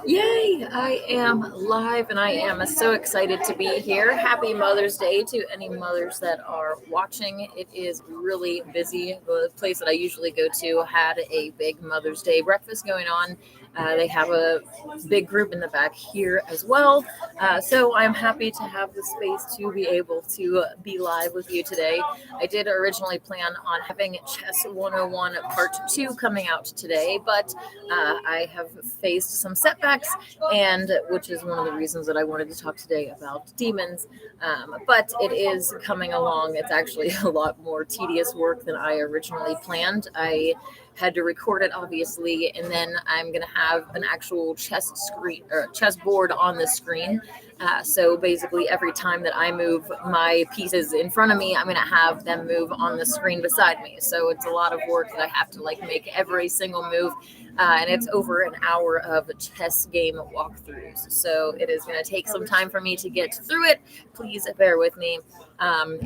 Yay! I am live and I am so excited to be here. Happy Mother's Day to any mothers that are watching. It is really busy. The place that I usually go to had a big Mother's Day breakfast going on. They have a big group in the back here as well. So I'm happy to have the space to be able to be live with you today. I did originally plan on having Chess 101 Part 2 coming out today, but I have faced some setbacks, and which is one of the reasons that I wanted to talk today about demons. But it is coming along. It's actually a lot more tedious work than I originally planned. I had to record it, obviously, and then I'm going to have an actual chess screen or chess board on the screen. So basically, every time that I move my pieces in front of me, I'm going to have them move on the screen beside me. So it's a lot of work that I have to make every single move. And it's over an hour of chess game walkthroughs. So it is going to take some time for me to get through it. Please bear with me.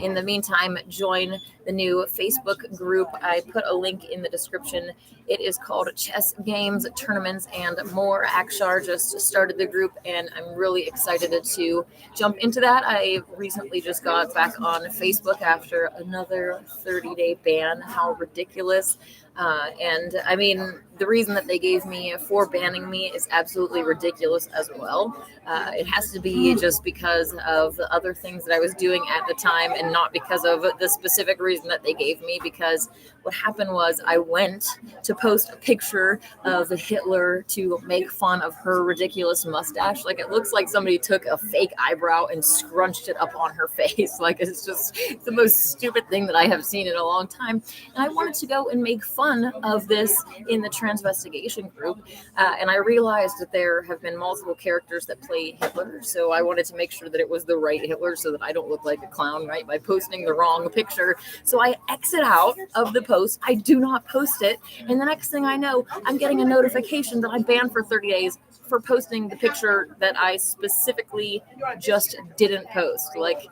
In the meantime, join the new Facebook group. I put a link in the description. It is called Chess Games, Tournaments, and More. Akshar just started the group, and I'm really excited to jump into that. I recently just got back on Facebook after another 30-day ban. How ridiculous. And I mean, the reason that they gave me for banning me is absolutely ridiculous as well. It has to be just because of the other things that I was doing at the time and not because of the specific reason that they gave me. Because what happened was I went to post a picture of Hitler to make fun of her ridiculous mustache. Like, it looks like somebody took a fake eyebrow and scrunched it up on her face. Like, it's just the most stupid thing that I have seen in a long time. And I wanted to go and make fun of this in the Transvestigation group, and I realized that there have been multiple characters that play Hitler, so I wanted to make sure that it was the right Hitler so that I don't look like a clown, right, by posting the wrong picture. So I exit out of the post. I do not post it, and the next thing I know, I'm getting a notification that I'm banned for 30 days for posting the picture that I specifically just didn't post. Like,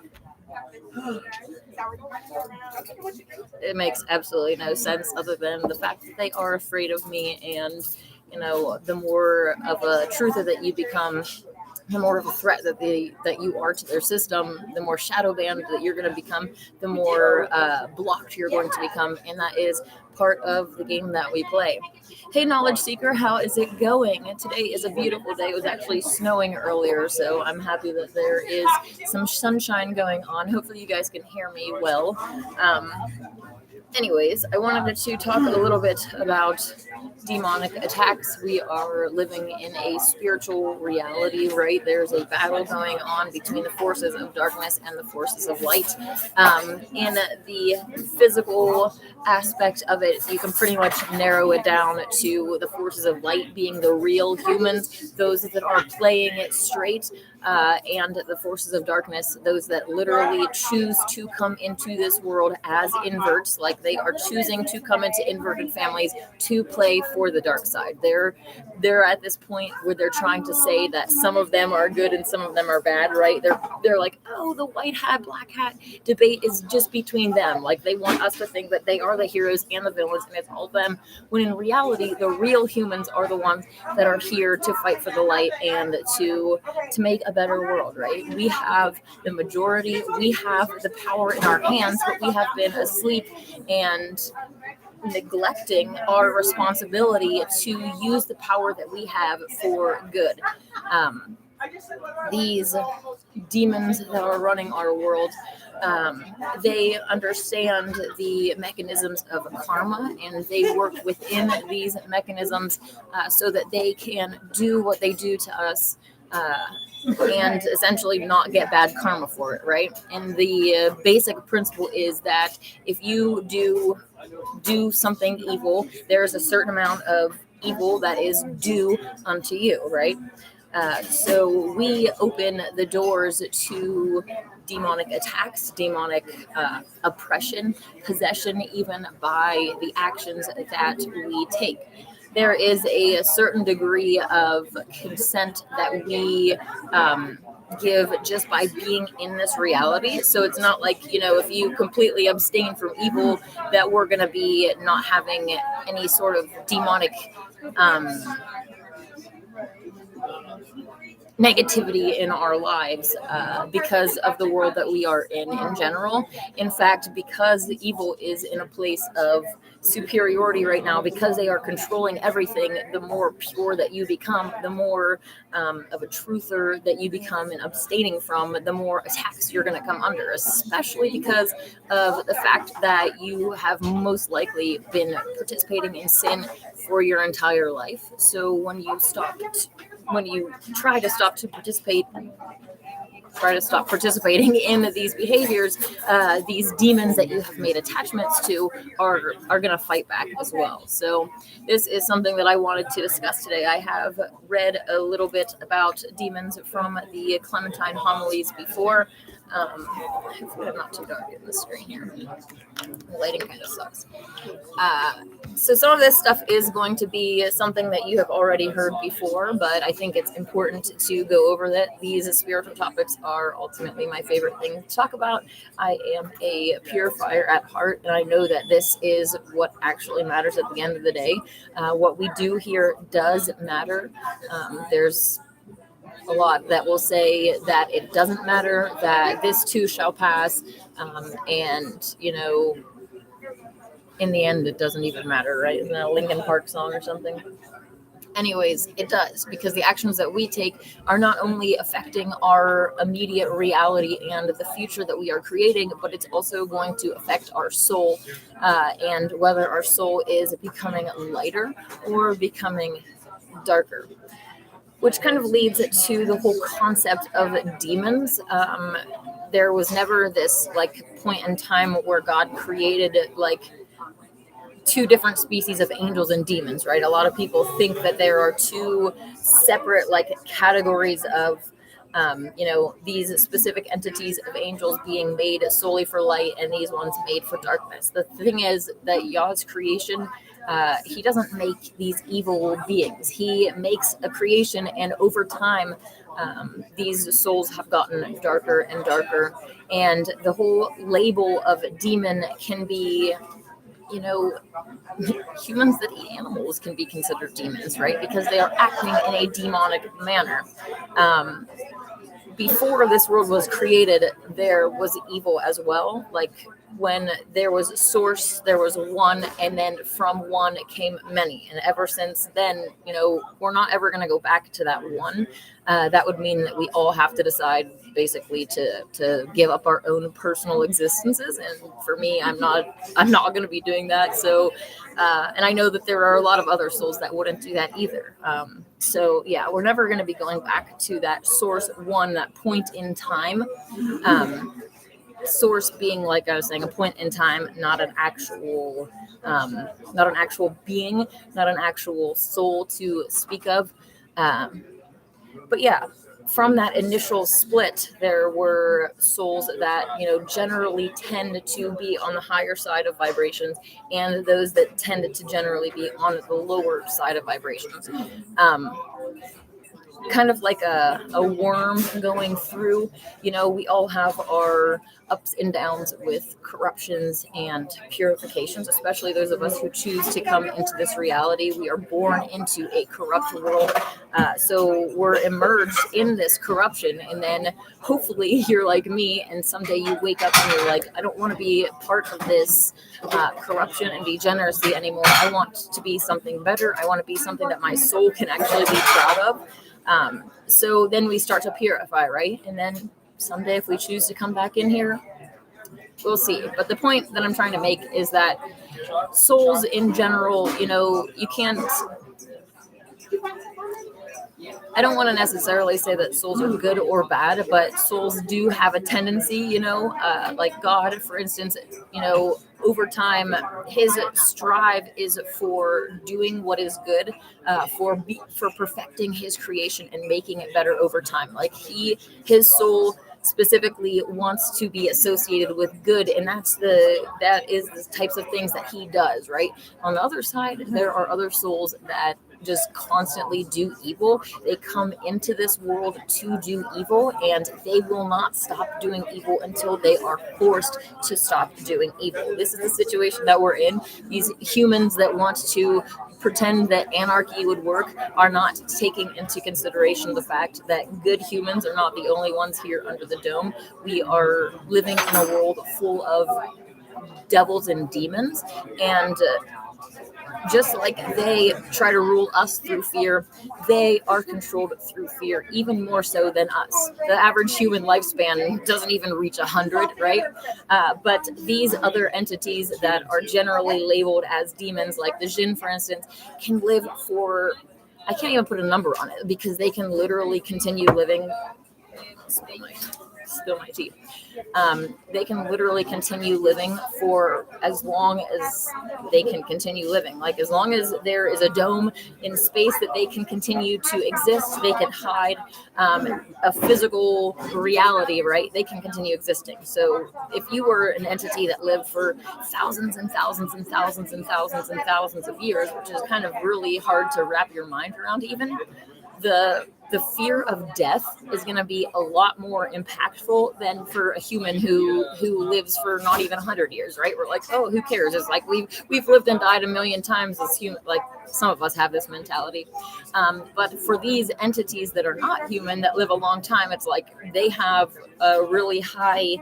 it makes absolutely no sense other than the fact that they are afraid of me. And, the more of a truther that you become, the more of a threat that you are to their system, the more shadow banned that you're going to become, the more blocked you're going to become. And that is part of the game that we play. Hey, Knowledge Seeker, how is it going? Today is a beautiful day. It was actually snowing earlier, so I'm happy that there is some sunshine going on. Hopefully you guys can hear me well. Anyways, I wanted to talk a little bit about demonic attacks. We are living in a spiritual reality, right? There's a battle going on between the forces of darkness and the forces of light. In the physical aspect of it, you can pretty much narrow it down to the forces of light being the real humans, those that are playing it straight, and the forces of darkness, those that literally choose to come into this world as inverts, like they are choosing to come into inverted families to play for the dark side. They're at this point where they're trying to say that some of them are good and some of them are bad, right? They're like, oh, the white hat, black hat debate is just between them. Like, they want us to think that they are the heroes and the villains and it's all them, when in reality, the real humans are the ones that are here to fight for the light and to make a better world, right? We have the majority, we have the power in our hands, but we have been asleep and neglecting our responsibility to use the power that we have for good. These demons that are running our world, they understand the mechanisms of karma, and they work within these mechanisms so that they can do what they do to us, and essentially not get bad karma for it, right? And the basic principle is that if you do something evil, there's a certain amount of evil that is due unto you, right? So we open the doors to demonic attacks, demonic oppression, possession, even by the actions that we take. There is a certain degree of consent that we give just by being in this reality. So it's not like, if you completely abstain from evil, that we're going to be not having any sort of demonic negativity in our lives because of the world that we are in general. In fact, because the evil is in a place of superiority right now, because they are controlling everything, the more pure that you become, the more of a truther that you become and abstaining from, the more attacks you're going to come under, especially because of the fact that you have most likely been participating in sin for your entire life. So when you try to stop participating in these behaviors, these demons that you have made attachments to are going to fight back as well. So this is something that I wanted to discuss today. I have read a little bit about demons from the Clementine Homilies before. Hopefully I'm not too dark in the screen here. The lighting kind of sucks. So some of this stuff is going to be something that you have already heard before, but I think it's important to go over that. These spiritual topics are ultimately my favorite thing to talk about. I am a purifier at heart, and I know that this is what actually matters at the end of the day. What we do here does matter. There's a lot that will say that it doesn't matter, that this too shall pass, and in the end, it doesn't even matter, right? Isn't that a Linkin Park song or something? Anyways, it does, because the actions that we take are not only affecting our immediate reality and the future that we are creating, but it's also going to affect our soul, and whether our soul is becoming lighter or becoming darker. Which kind of leads to the whole concept of demons. There was never this point in time where God created two different species of angels and demons, right? A lot of people think that there are two separate categories of these specific entities of angels being made solely for light and these ones made for darkness. The thing is that Yah's creation, he doesn't make these evil beings. He makes a creation, and over time, these souls have gotten darker and darker. And the whole label of demon can be, humans that eat animals can be considered demons, right? Because they are acting in a demonic manner. Before this world was created, there was evil as well. When there was a source, there was one, and then from one came many. And ever since then, we're not ever going to go back to that one. That would mean that we all have to decide basically to give up our own personal existences. And for me, I'm not going to be doing that. So, and I know that there are a lot of other souls that wouldn't do that either. So yeah, we're never going to be going back to that source one, that point in time. Source being, like I was saying, a point in time, not an actual being, not an actual soul to speak of. But yeah, from that initial split, there were souls that, generally tend to be on the higher side of vibrations, and those that tended to generally be on the lower side of vibrations. Kind of like a worm going through, we all have our ups and downs with corruptions and purifications, especially those of us who choose to come into this reality. We are born into a corrupt world. So we're immersed in this corruption, and then hopefully you're like me, and someday you wake up and you're like, I don't want to be part of this corruption and degeneracy anymore. I want to be something better. I want to be something that my soul can actually be proud of. So then we start to purify, right? And then someday if we choose to come back in here, we'll see. But the point that I'm trying to make is that souls in general, you can't, I don't want to necessarily say that souls are good or bad, but souls do have a tendency, like God, for instance, over time, his strive is for doing what is good, for perfecting his creation and making it better over time. His soul specifically wants to be associated with good, and that is the types of things that he does, right? On the other side, there are other souls that just constantly do evil. They come into this world to do evil, and they will not stop doing evil until they are forced to stop doing evil. This is the situation that we're in. These humans that want to pretend that anarchy would work are not taking into consideration the fact that good humans are not the only ones here under the dome. We are living in a world full of devils and demons, and just like they try to rule us through fear, they are controlled through fear, even more so than us. The average human lifespan doesn't even reach 100, right? But these other entities that are generally labeled as demons, like the Jinn, for instance, can live for, I can't even put a number on it, because they can literally continue living. Spill my tea. They can literally continue living for as long as they can continue living. Like, as long as there is a dome in space that they can continue to exist, they can hide a physical reality, right? They can continue existing. So if you were an entity that lived for thousands and thousands and thousands and thousands and thousands of years, which is kind of really hard to wrap your mind around, even, the fear of death is going to be a lot more impactful than for a human who lives for not even 100 years, right? We're like, oh, who cares? It's like we've lived and died a million times as human. Like, some of us have this mentality, but for these entities that are not human, that live a long time, it's like they have a really high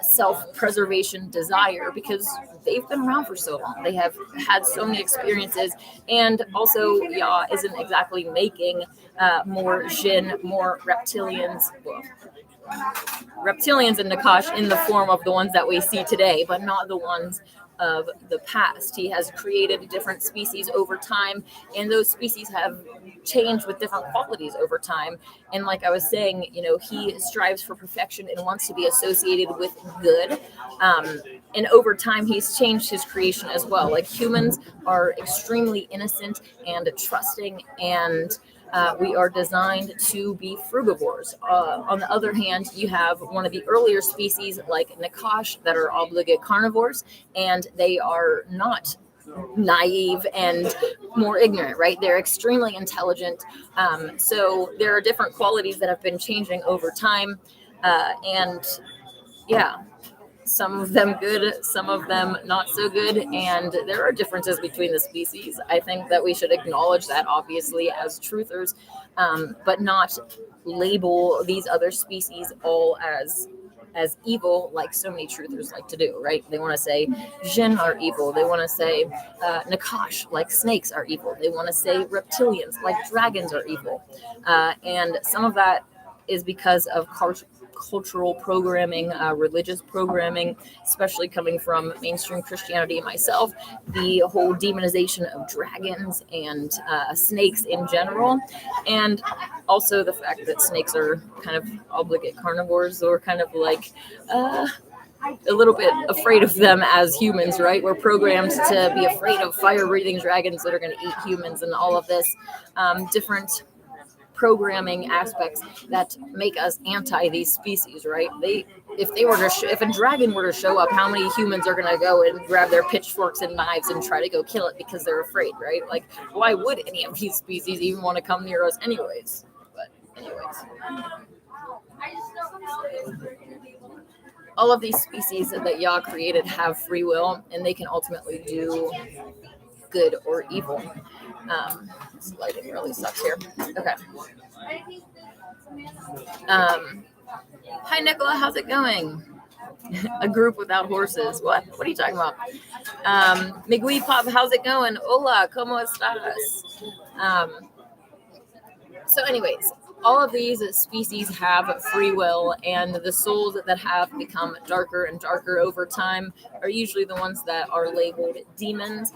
self-preservation desire, because they've been around for so long. They have had so many experiences, and also Yah isn't exactly making more Jinn, more reptilians. Well, reptilians and Nakash in the form of the ones that we see today, but not the ones of the past. He has created different species over time, and those species have changed with different qualities over time. And like I was saying, he strives for perfection and wants to be associated with good. And over time, he's changed his creation as well. Like, humans are extremely innocent and trusting, and we are designed to be frugivores. On the other hand, you have one of the earlier species like Nakash that are obligate carnivores, and they are not naive and more ignorant, right? They're extremely intelligent. So there are different qualities that have been changing over time. And yeah, some of them good, some of them not so good, and there are differences between the species. I think that we should acknowledge that, obviously, as truthers, but not label these other species all as evil, like so many truthers like to do, right? They want to say Jinn are evil. They want to say Nakash, like snakes, are evil. They want to say reptilians, like dragons, are evil. And some of that is because of cultural programming, religious programming, especially coming from mainstream Christianity myself, the whole demonization of dragons and snakes in general, and also the fact that snakes are kind of obligate carnivores, or kind of like a little bit afraid of them as humans, right? We're programmed to be afraid of fire-breathing dragons that are going to eat humans, and all of this different programming aspects that make us anti these species, right? If a dragon were to show up, how many humans are going to go and grab their pitchforks and knives and try to go kill it because they're afraid, right? Like, why would any of these species even want to come near us anyways? But anyways, all of these species that Yah created have free will, and they can ultimately do good or evil. This lighting really sucks here. Okay. Hi, Nicola. How's it going? A group without horses. What? What are you talking about? Migui Pop, how's it going? Hola, ¿cómo estás? So anyways, all of these species have free will, and the souls that have become darker and darker over time are usually the ones that are labeled demons.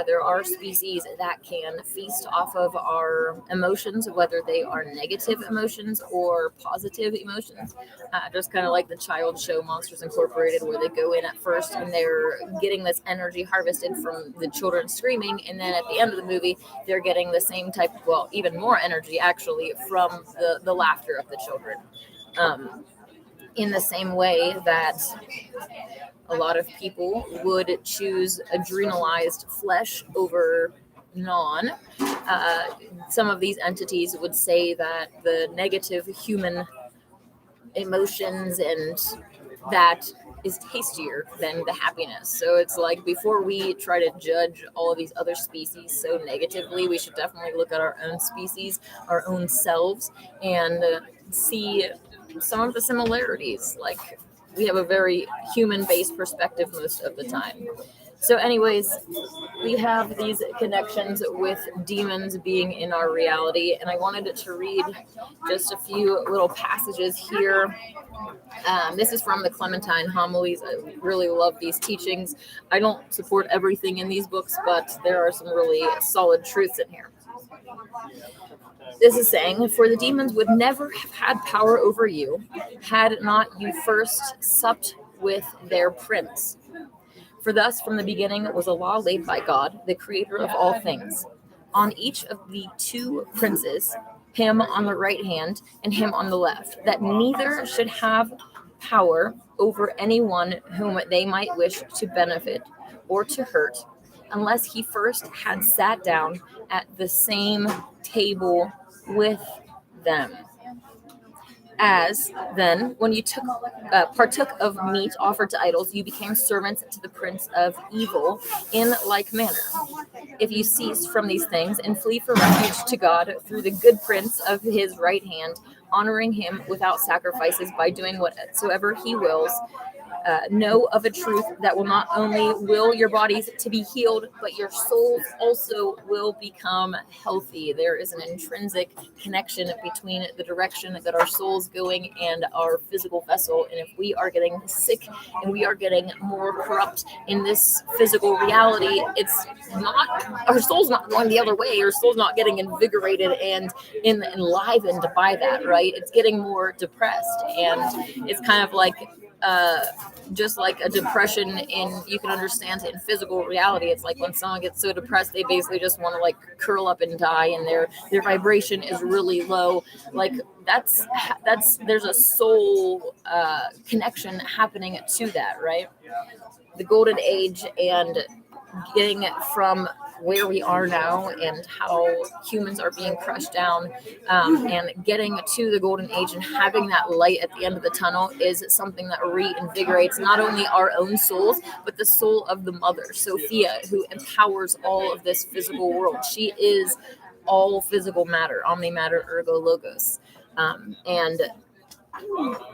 There are species that can feast off of our emotions, whether they are negative emotions or positive emotions. Just kind of like the child show Monsters Incorporated, where they go in at first and they're getting this energy harvested from the children screaming, and then at the end of the movie, they're getting the same type, well, even more energy actually, from the laughter of the children. In the same way that a lot of people would choose adrenalized flesh over non, some of these entities would say that the negative human emotions and that is tastier than the happiness. So it's like, before we try to judge all of these other species so negatively, we should definitely look at our own species, our own selves, and see some of the similarities. Like, we have a very human-based perspective most of the time. So anyways, we have these connections with demons being in our reality, and I wanted to read just a few little passages here. This is from the Clementine Homilies. I really love these teachings. I don't support everything in these books, but there are some really solid truths in here. This is saying, "For the demons would never have had power over you, had not you first supped with their prince. For thus from the beginning was a law laid by God, the creator of all things, on each of the two princes, him on the right hand and him on the left, that neither should have power over anyone whom they might wish to benefit or to hurt, unless he first had sat down at the same table with them. As then, when you partook of meat offered to idols, you became servants to the prince of evil in like manner. If you cease from these things and flee for refuge to God through the good prince of his right hand, honoring him without sacrifices by doing whatsoever he wills, know of a truth that will not only will your bodies to be healed, but your souls also will become healthy." There is an intrinsic connection between the direction that our soul's going and our physical vessel. And if we are getting sick and we are getting more corrupt in this physical reality, it's not, our soul's not going the other way. Our soul's not getting invigorated and enlivened by that, right? It's getting more depressed. And it's kind of like, just like a depression you can understand it in physical reality. It's like when someone gets so depressed, they basically just want to like curl up and die, and their vibration is really low. Like that's there's a soul connection happening to that, right? The golden age, and getting from where we are now and how humans are being crushed down, and getting to the golden age and having that light at the end of the tunnel is something that reinvigorates not only our own souls, but the soul of the mother, Sophia, who empowers all of this physical world. She is all physical matter, omni matter, ergo logos. And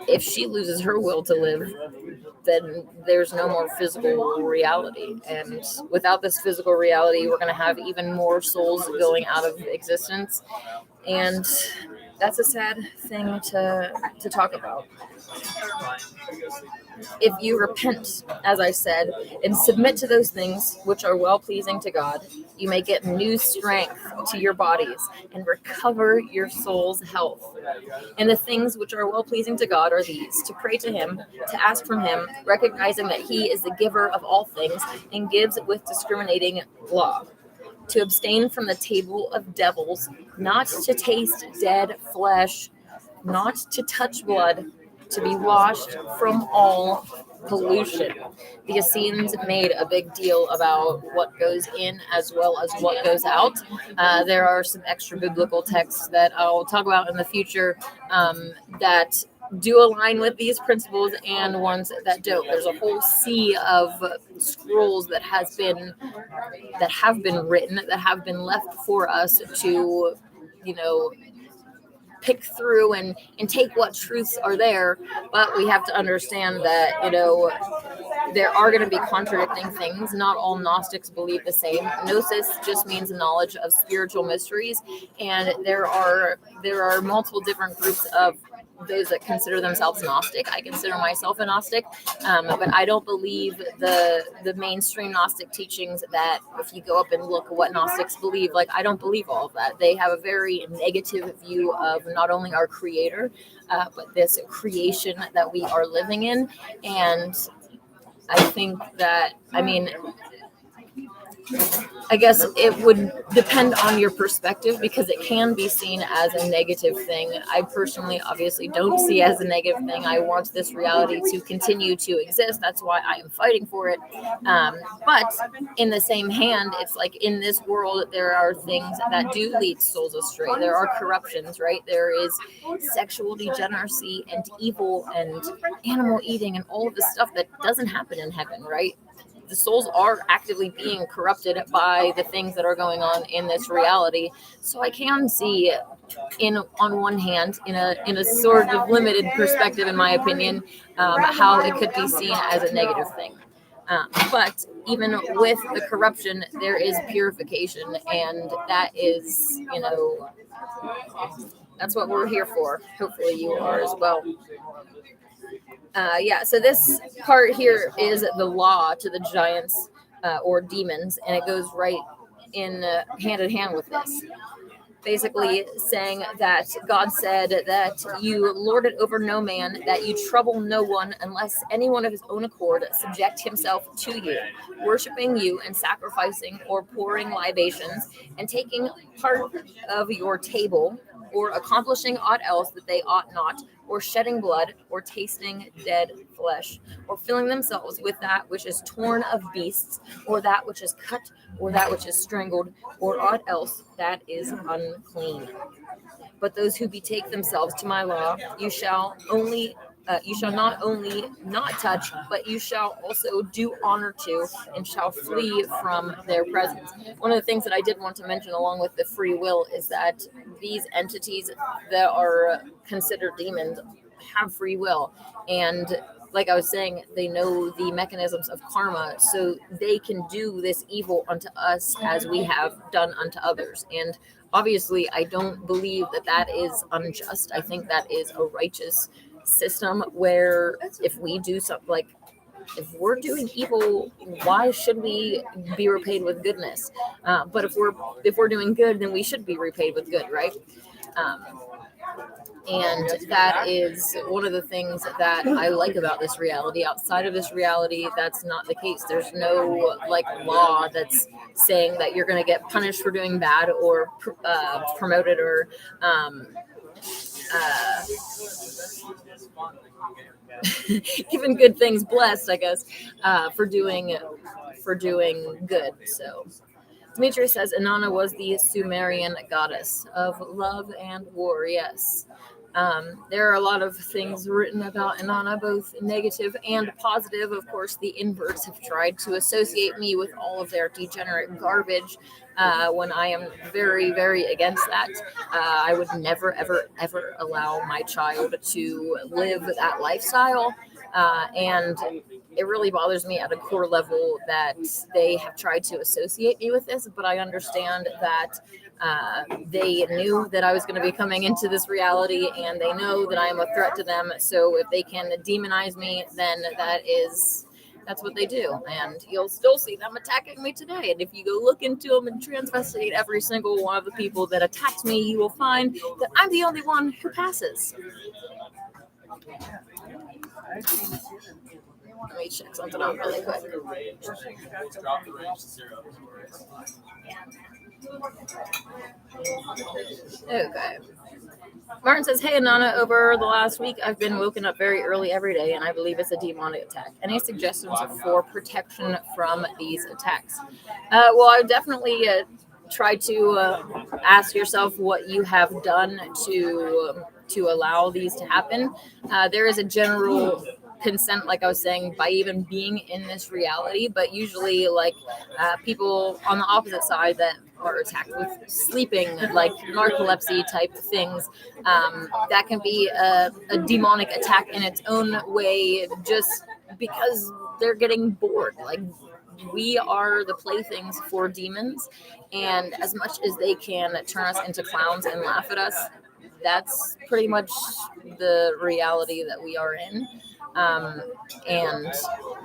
if she loses her will to live, then there's no more physical reality. And without this physical reality, we're going to have even more souls going out of existence. And that's a sad thing to talk about. If you repent, as I said, and submit to those things which are well-pleasing to God, you may get new strength to your bodies and recover your soul's health. And the things which are well-pleasing to God are these: to pray to him, to ask from him, recognizing that he is the giver of all things and gives with discriminating law; to abstain from the table of devils, not to taste dead flesh, not to touch blood, to be washed from all pollution. The Essenes made a big deal about what goes in as well as what goes out. There are some extra biblical texts that I'll talk about in the future that do align with these principles and ones that don't. There's a whole sea of scrolls that have been written, that have been left for us to, pick through and take what truths are there. But we have to understand that, there are going to be contradicting things. Not all Gnostics believe the same. Gnosis just means knowledge of spiritual mysteries, and there are multiple different groups of those that consider themselves Gnostic. I consider myself a Gnostic, but I don't believe the mainstream Gnostic teachings. That if you go up and look at what Gnostics believe, like, I don't believe all of that. They have a very negative view of not only our Creator, but this creation that we are living in. And I think that, I guess it would depend on your perspective because it can be seen as a negative thing. I personally obviously don't see it as a negative thing. I want this reality to continue to exist. That's why I am fighting for it. But in the same hand, it's like in this world, there are things that do lead souls astray. There are corruptions, right? There is sexual degeneracy and evil and animal eating and all of this stuff that doesn't happen in heaven, right? The souls are actively being corrupted by the things that are going on in this reality. So I can see in on one hand, in a sort of limited perspective, in my opinion, how it could be seen as a negative thing. But even with the corruption, there is purification, and that is, that's what we're here for. Hopefully, you are as well. Yeah, so this part here is the law to the giants or demons, and it goes right in hand in hand with this. Basically, saying that God said that you lord it over no man, that you trouble no one unless anyone of his own accord subject himself to you, worshiping you and sacrificing or pouring libations and taking part of your table, or accomplishing aught else that they ought not, or shedding blood, or tasting dead flesh, or filling themselves with that which is torn of beasts, or that which is cut, or that which is strangled, or aught else that is unclean. But those who betake themselves to my law, you shall not only not touch, but you shall also do honor to, and shall flee from their presence. One of the things that I did want to mention, along with the free will, is that these entities that are considered demons have free will, and like I was saying, they know the mechanisms of karma, so they can do this evil unto us as we have done unto others. And obviously, I don't believe that that is unjust. I think that is a righteous system where if we do something like, if we're doing evil, why should we be repaid with goodness? But if we're doing good, then we should be repaid with good, right? Um, and that is one of the things that I like about this reality. Outside of this reality, that's not the case. There's no like law that's saying that you're going to get punished for doing bad, or promoted, or uh, given good things blessed, I guess, for doing good. So Dimitri says Inanna was the Sumerian goddess of love and war. Yes. There are a lot of things written about Inanna, both negative and positive. Of course, the inverts have tried to associate me with all of their degenerate garbage, when I am very, very against that. I would never, ever, ever allow my child to live that lifestyle. And it really bothers me at a core level that they have tried to associate me with this, but I understand that they knew that I was going to be coming into this reality, and they know that I am a threat to them. So if they can demonize me, then that's what they do. And you'll still see them attacking me today. And if you go look into them and transvestigate every single one of the people that attacked me, you will find that I'm the only one who passes. Let me check something out really quick. Okay. Martin says, "Hey, Anana, over the last week, I've been woken up very early every day, and I believe it's a demonic attack. Any suggestions for protection from these attacks?" Well, I would definitely try to ask yourself what you have done to allow these to happen. There is a general consent, like I was saying, by even being in this reality, but usually like people on the opposite side that are attacked with sleeping, like narcolepsy type things, that can be a demonic attack in its own way, just because they're getting bored. Like, we are the playthings for demons, and as much as they can turn us into clowns and laugh at us, that's pretty much the reality that we are in. And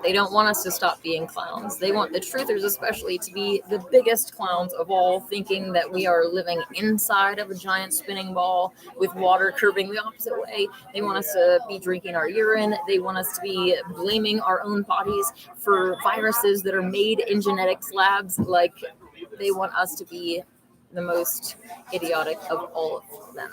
they don't want us to stop being clowns. They want the truthers especially to be the biggest clowns of all, thinking that we are living inside of a giant spinning ball with water curving the opposite way. They want us to be drinking our urine. They want us to be blaming our own bodies for viruses that are made in genetics labs. Like, they want us to be the most idiotic of all of them.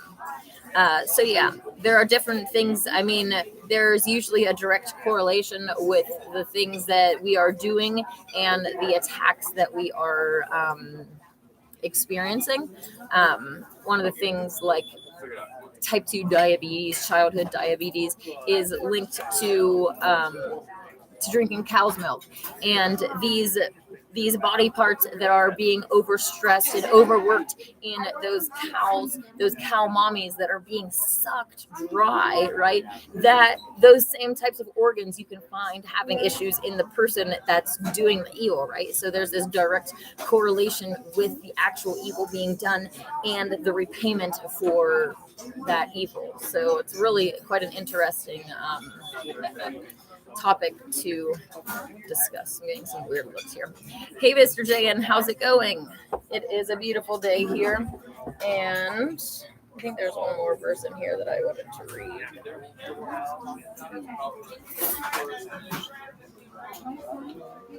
So yeah, there are different things. I mean, there's usually a direct correlation with the things that we are doing and the attacks that we are experiencing. One of the things, like type 2 diabetes, childhood diabetes, is linked to drinking cow's milk, and these body parts that are being overstressed and overworked in those cow mommies that are being sucked dry, right? That those same types of organs you can find having issues in the person that's doing the evil, right? So there's this direct correlation with the actual evil being done and the repayment for that evil. So it's really quite an interesting topic to discuss. I'm getting some weird looks here. Hey, Mr. JN, how's it going? It is a beautiful day here, and I think there's one more verse in here that I wanted to read.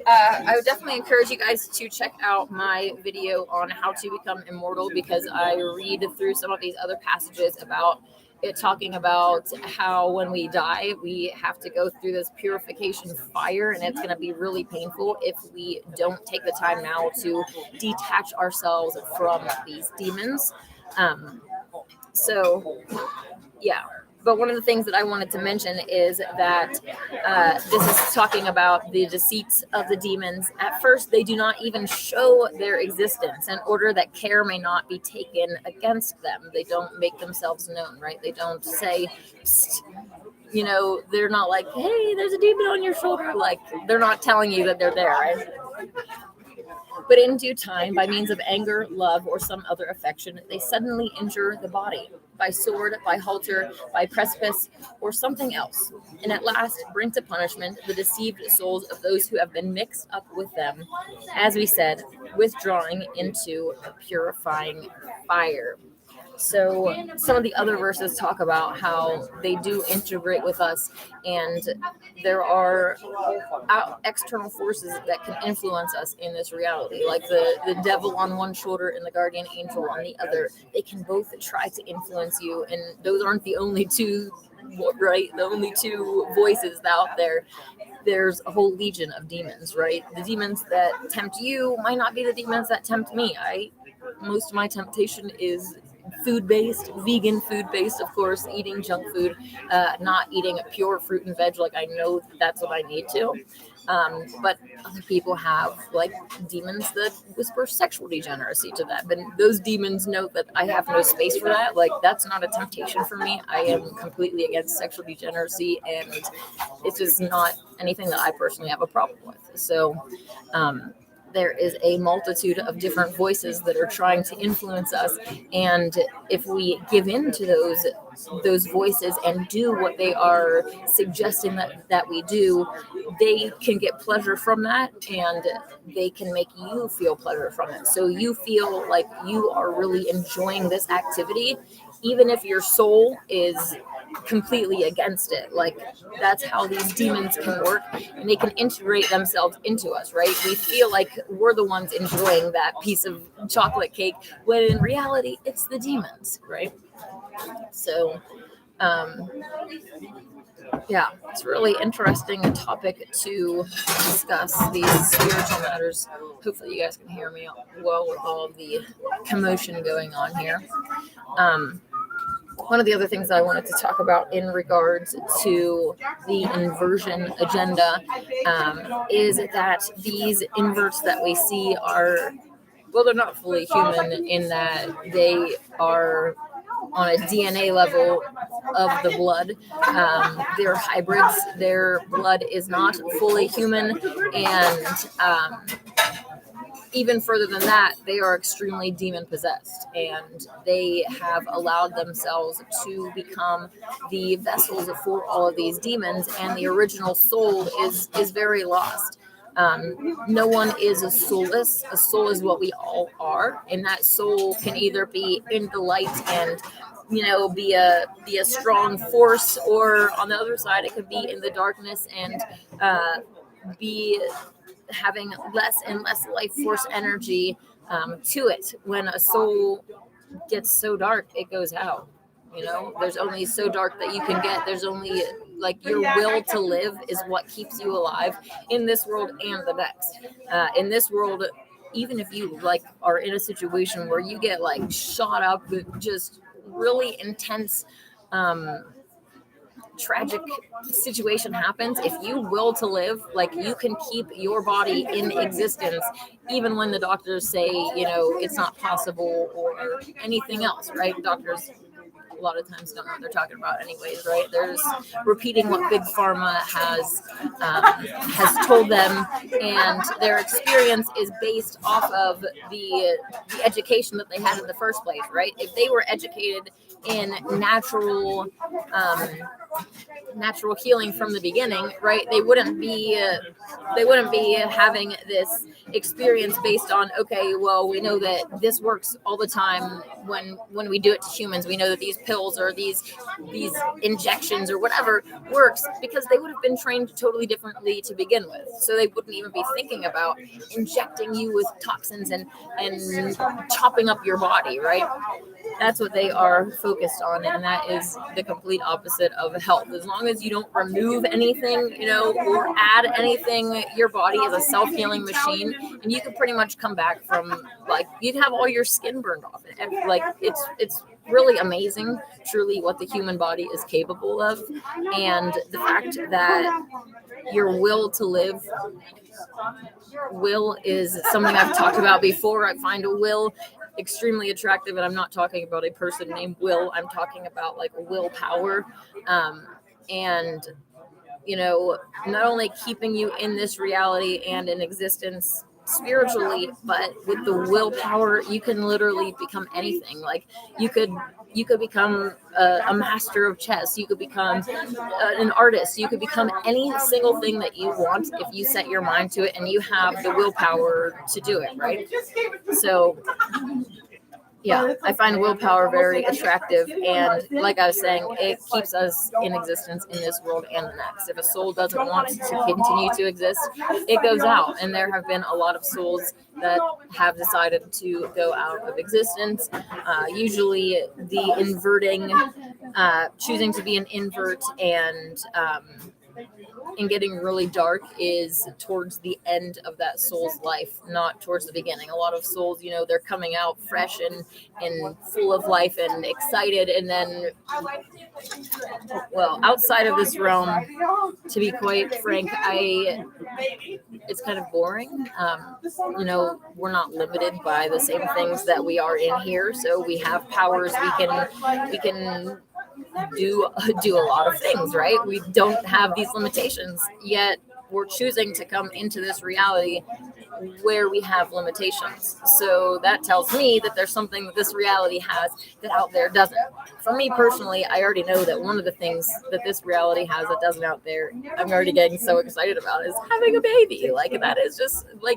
I would definitely encourage you guys to check out my video on how to become immortal, because I read through some of these other passages about it, talking about how when we die, we have to go through this purification fire, and it's going to be really painful if we don't take the time now to detach ourselves from these demons. So, yeah. But one of the things that I wanted to mention is that this is talking about the deceits of the demons. At first, they do not even show their existence in order that care may not be taken against them. They don't make themselves known, right? They don't say, you know, they're not like, hey, there's a demon on your shoulder. Like, they're not telling you that they're there, right? But in due time, by means of anger, love, or some other affection, they suddenly injure the body by sword, by halter, by precipice, or something else, and at last bring to punishment the deceived souls of those who have been mixed up with them, as we said, withdrawing into a purifying fire. So some of the other verses talk about how they do integrate with us, and there are external forces that can influence us in this reality, like the devil on one shoulder and the guardian angel on the other. They can both try to influence you, and those aren't the only two, right? The only two voices out there. There's a whole legion of demons, right? The demons that tempt you might not be the demons that tempt me. Most of my temptation is food-based, vegan food-based, of course, eating junk food, not eating pure fruit and veg like I know that's what I need to. But other people have like demons that whisper sexual degeneracy to them, and those demons know that I have no space for that. Like, that's not a temptation for me. I am completely against sexual degeneracy, and it's just not anything that I personally have a problem with. So there is a multitude of different voices that are trying to influence us, and if we give in to those voices and do what they are suggesting that we do, they can get pleasure from that, and they can make you feel pleasure from it. So you feel like you are really enjoying this activity, even if your soul is completely against it. Like, that's how these demons can work, and they can integrate themselves into us, right? We feel like we're the ones enjoying that piece of chocolate cake, when in reality it's the demons, right? So yeah, it's really interesting topic to discuss, these spiritual matters. Hopefully you guys can hear me well with all of the commotion going on here. One of the other things that I wanted to talk about in regards to the inversion agenda is that these inverts that we see are, well, they're not fully human in that they are on a DNA level of the blood. They're hybrids. Their blood is not fully human, and even further than that, they are extremely demon possessed, and they have allowed themselves to become the vessels for all of these demons, and the original soul is very lost. No one is a soulless. A soul is what we all are, and that soul can either be in the light and be a strong force, or on the other side it could be in the darkness and be having less and less life force energy to it. When a soul gets so dark, it goes out. There's only so dark that you can get. There's only your will to live is what keeps you alive in this world and the next. In this world, even if you are in a situation where you get shot up with just really intense tragic situation happens, if you will to live, you can keep your body in existence even when the doctors say it's not possible or anything else, right? Doctors a lot of times don't know what they're talking about anyways, right? There's repeating what big pharma has told them, and their experience is based off of the education that they had in the first place, right? If they were educated in natural healing from the beginning, right, they wouldn't be having this experience based on, okay, well, we know that this works all the time when we do it to humans. We know that these pills or these injections or whatever works, because they would have been trained totally differently to begin with. So they wouldn't even be thinking about injecting you with toxins and chopping up your body, right? That's what they are focused on, and that is the complete opposite of health. As long as you don't remove anything, or add anything, your body is a self-healing machine, and you can pretty much come back from you'd have all your skin burned off. And it's really amazing, truly, what the human body is capable of, and the fact that your will to live. Will is something I've talked about before. I find a will extremely attractive, and I'm not talking about a person named Will. I'm talking about willpower, and not only keeping you in this reality and in existence spiritually, but with the willpower, you can literally become anything. You could become a master of chess. You could become an artist. You could become any single thing that you want if you set your mind to it and you have the willpower to do it, right? So yeah, I find willpower very attractive, and like I was saying, it keeps us in existence in this world and the next. If a soul doesn't want to continue to exist, it goes out, and there have been a lot of souls that have decided to go out of existence. Usually the inverting, choosing to be an invert and getting really dark is towards the end of that soul's life, not towards the beginning. A lot of souls, they're coming out fresh and full of life and excited, and then, well, outside of this realm, to be quite frank, it's kind of boring. We're not limited by the same things that we are in here, so we have powers. We can do a lot of things, right? We don't have these limitations, yet we're choosing to come into this reality where we have limitations. So that tells me that there's something that this reality has that out there doesn't. For me personally, I already know that one of the things that this reality has that doesn't out there, I'm already getting so excited about, is having a baby. That is just why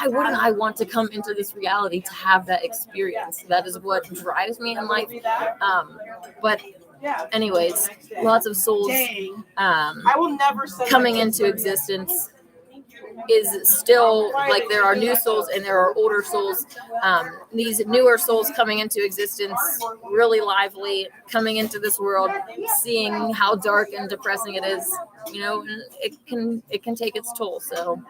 wouldn't I want to come into this reality to have that experience? That is what drives me in life. But anyways, lots of souls coming into existence is still there are new souls and there are older souls. These newer souls coming into existence, really lively, coming into this world, seeing how dark and depressing it is, and it can take its toll. So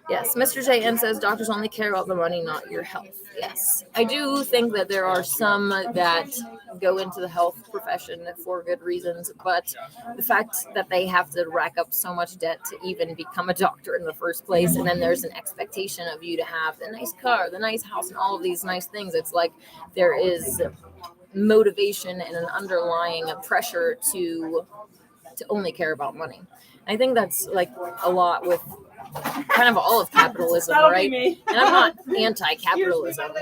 yes, Mr. JN says doctors only care about the money, not your health. Yes, I do think that there are some that go into the health profession for good reasons, but the fact that they have to rack up so much debt to even become a doctor in the first place, and then there's an expectation of you to have the nice car, the nice house, and all of these nice things, it's there is motivation and an underlying pressure to only care about money. I think that's a lot with kind of all of capitalism, right? And I'm not anti-capitalism.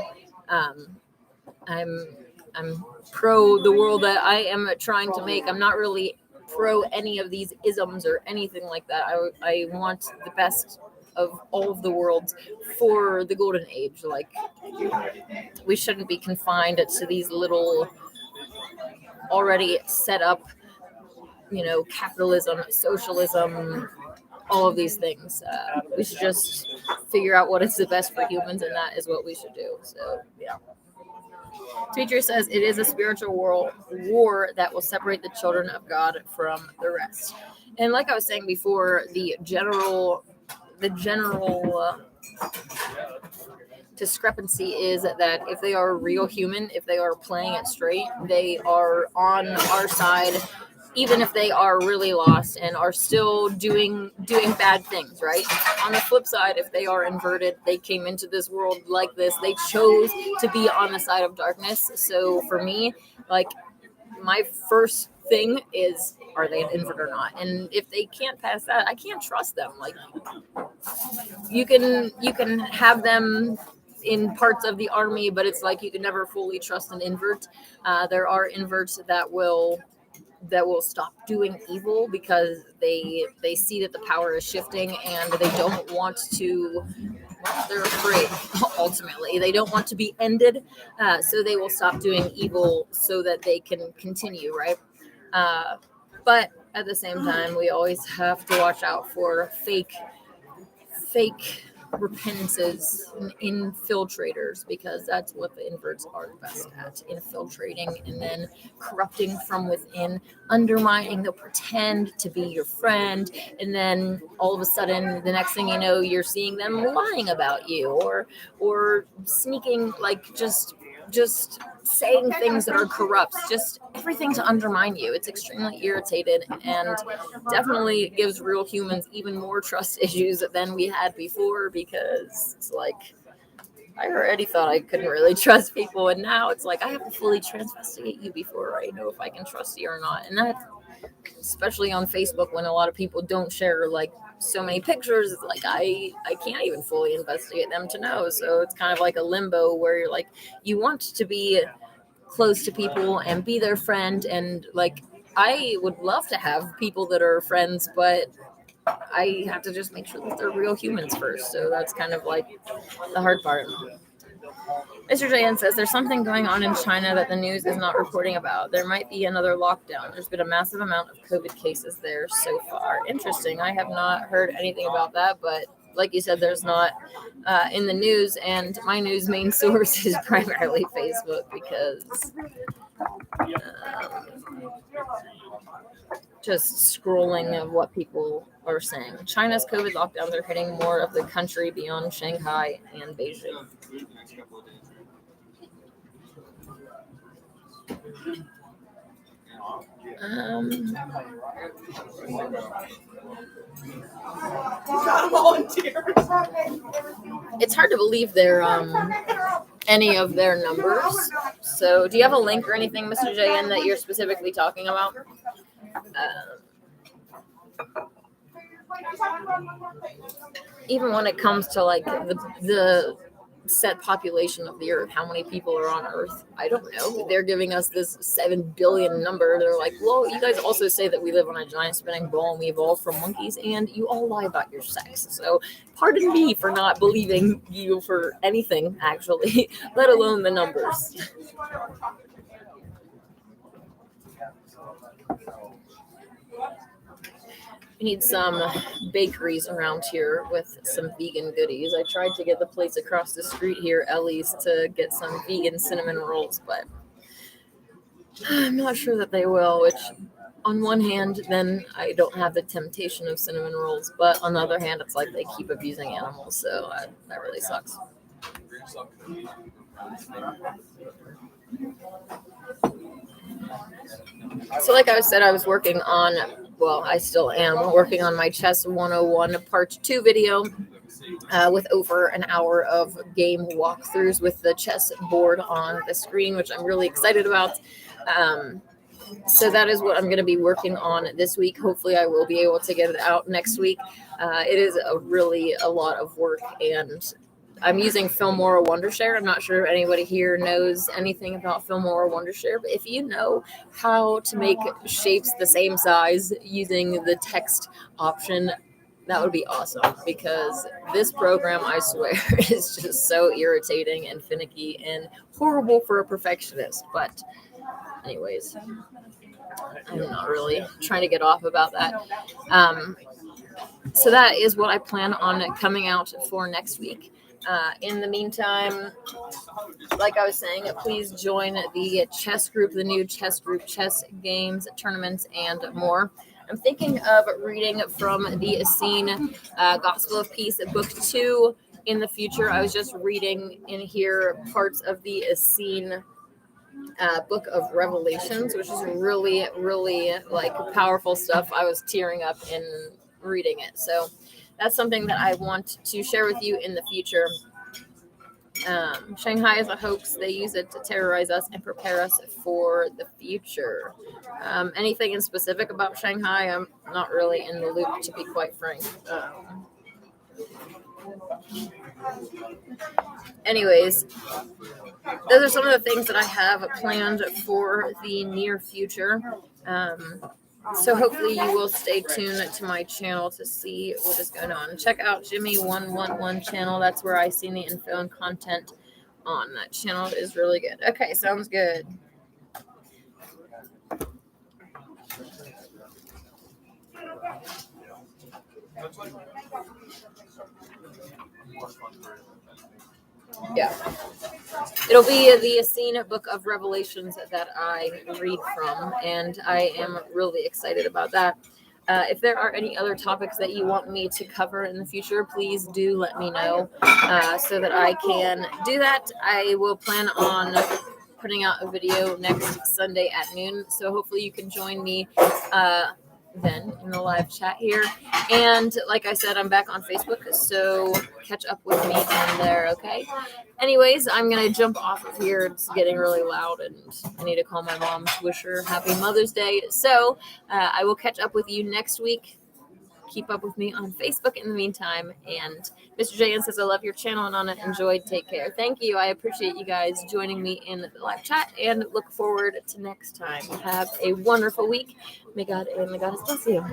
I'm pro the world that I am trying to make. I'm not really pro any of these isms or anything like that. I want the best of all of the worlds for the golden age. Like, we shouldn't be confined to these little already set up, capitalism, socialism, all of these things. We should just figure out what is the best for humans, and that is what we should do. So, yeah. Teacher says it is a spiritual war that will separate the children of God from the rest. And like I was saying before, the general discrepancy is that if they are real human, if they are playing it straight, they are on our side, even if they are really lost and are still doing bad things, right? On the flip side, if they are inverted, they came into this world like this, they chose to be on the side of darkness. So for me, like, my first thing is, are they an invert or not? And if they can't pass that, I can't trust them. Like, you can have them in parts of the army, but it's like you can never fully trust an invert. There are inverts that will stop doing evil because they see that the power is shifting and they don't want to. Well, they're afraid. Ultimately, they don't want to be ended, so they will stop doing evil so that they can continue, right? But at the same time, we always have to watch out for fake repentances and infiltrators, because that's what the inverts are best at: infiltrating and then corrupting from within, undermining. They'll pretend to be your friend, and then all of a sudden, the next thing you know, you're seeing them lying about you, or sneaking, like, just saying things that are corrupt, just everything to undermine you. It's extremely irritated, and definitely gives real humans even more trust issues than we had before, because it's like, I already thought I couldn't really trust people, and now it's like I have to fully investigate you before I know if I can trust you or not. And that, especially on Facebook, when a lot of people don't share like so many pictures, it's like I can't even fully investigate them to know. So it's kind of like a limbo where you're like, you want to be close to people and be their friend, and like, I would love to have people that are friends, but I have to just make sure that they're real humans first. So that's kind of like the hard part. Mr. Jan says there's something going on in China that the news is not reporting about. There might be another lockdown. There's been a massive amount of COVID cases there so far. Interesting. I have not heard anything about that, but like you said, there's not in the news, and my news main source is primarily Facebook, because just scrolling of what people are saying. China's COVID lockdowns are hitting more of the country beyond Shanghai and Beijing. It's hard to believe any of their numbers. So, do you have a link or anything, Mr. JN, that you're specifically talking about? Even when it comes to like the set population of the earth, how many people are on earth, I don't know. They're giving us this 7 billion number. They're like, well, you guys also say that we live on a giant spinning ball and we evolved from monkeys, and you all lie about your sex. So pardon me for not believing you for anything, actually, let alone the numbers. We need some bakeries around here with some vegan goodies. I tried to get the place across the street here, Ellie's, to get some vegan cinnamon rolls, but I'm not sure that they will, which on one hand, then I don't have the temptation of cinnamon rolls, but on the other hand, it's like they keep abusing animals, so that really sucks. So like I said, I was working on, well, I still am working on my Chess 101 Part 2 video with over an hour of game walkthroughs with the chess board on the screen, which I'm really excited about. So that is what I'm going to be working on this week. Hopefully I will be able to get it out next week. It is a lot of work, and I'm using Filmora Wondershare. I'm not sure if anybody here knows anything about Filmora Wondershare, but if you know how to make shapes the same size using the text option, that would be awesome, because this program, I swear, is just so irritating and finicky and horrible for a perfectionist. But anyways, I'm not really trying to get off about that. So that is what I plan on coming out for next week. In the meantime, like I was saying, please join the chess group, the new chess group, chess games, tournaments, and more. I'm thinking of reading from the Essene Gospel of Peace, book 2 in the future. I was just reading in here parts of the Essene book of Revelations, which is really, really like powerful stuff. I was tearing up in reading it. So that's something that I want to share with you in the future. Shanghai is a hoax. They use it to terrorize us and prepare us for the future. Anything in specific about Shanghai, I'm not really in the loop, to be quite frank. Anyways, those are some of the things that I have planned for the near future. So hopefully you will stay tuned to my channel to see what is going on. Check out Jimmy111 channel. That's where I see the info and content on that channel. It is really good. Okay, sounds good. Yeah. It'll be the Essene book of Revelations that I read from, and I am really excited about that. If there are any other topics that you want me to cover in the future, please do let me know so that I can do that. I will plan on putting out a video next Sunday at noon, so hopefully you can join me then in the live chat here. And like I said, I'm back on Facebook, so catch up with me on there, okay? Anyways, I'm going to jump off of here. It's getting really loud, and I need to call my mom to wish her Happy Mother's Day. So I will catch up with you next week. Keep up with me on Facebook in the meantime. And Mr. J.N. says, I love your channel, and on it, enjoyed. Take care. Thank you. I appreciate you guys joining me in the live chat, and look forward to next time. Have a wonderful week. May God and the Goddess bless you.